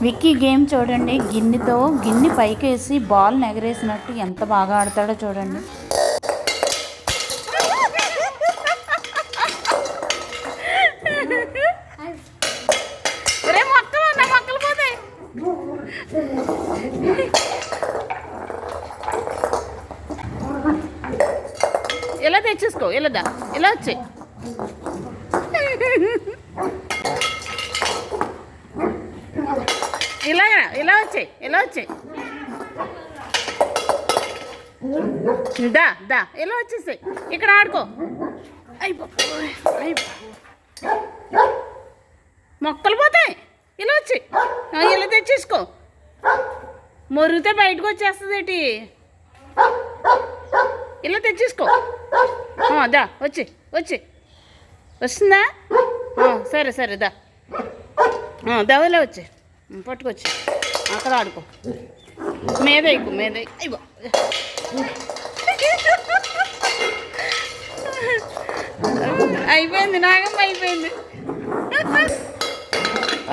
Vicky game చూడండి. గిన్నెతో గిన్నె పైకేసి ball ఎగరేసినట్టు ఎంత బాగా ఆడతాడో చూడండి. మొక్కలు పోతాయి. ఇలా తెచ్చేసుకో. ఇలా ఇలా వచ్చాయి. ఇలా వచ్చాయి. ఇలా వచ్చేసాయి. ఇక్కడ ఆడుకో. మొక్కలు పోతాయి. ఇలా వచ్చాయి. ఇలా తెచ్చేసుకో. మొరిగితే బయటకు వచ్చేస్తుంది ఏంటి? ఇలా తెచ్చేసుకో. వచ్చి వస్తుందా? సరే దవలో వచ్చి పట్టుకొచ్చి అక్కడ ఆడుకో. మీద అయ్యో అయిపోయింది. నాగమ్మ అయిపోయింది.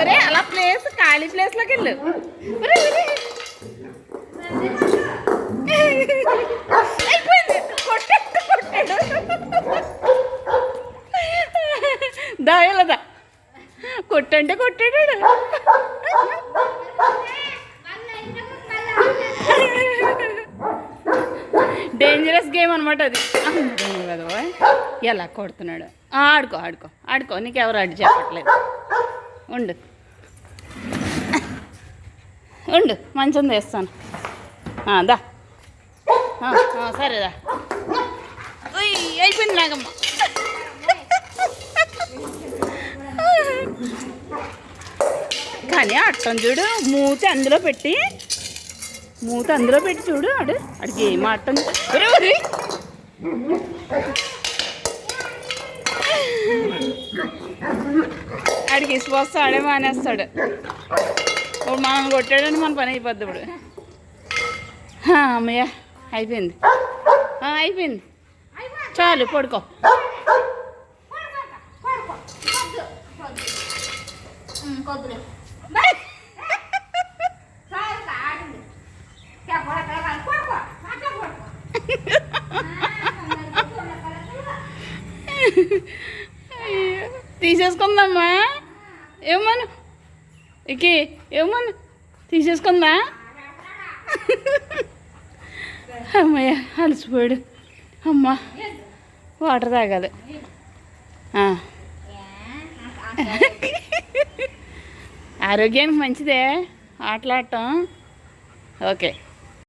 ఒరే అలా ఖాళీ ప్లేస్లోకి వెళ్ళు. అయిపోయింది. కొట్టాడు. దాయలదా కొట్టంటే కొట్టాడు. డేంజరస్ గేమ్ అనమాట అది. కదా ఎలా కొడుతున్నాడు. ఆడుకో. నీకెవరు అడ్డు చెప్పట్లేదు. ఉండు మంచం తెస్తాను. సరేదా. అయిపోయింది నాగమ్మ. కానీ ఆడటం చూడు. మూతి అందులో పెట్టి చూడు. ఆడికి ఏం ఆడటం. ఆడికి ఇసుకొస్తే ఆడే మానేస్తాడు. ఇప్పుడు మనం కొట్టాడని మన పని అయిపోద్ది. ఇప్పుడు అమ్మయ్య అయిపోయింది. చాలు పడుకో. తీసేసుకుందమ్మా. ఏమను తీసేసుకుందా? అమ్మయ్య అలసిపోయాడు. అమ్మ వాటర్ తాగాలి. ఆరోగ్యానికి మంచిదే ఆటలాడటం. ఓకే.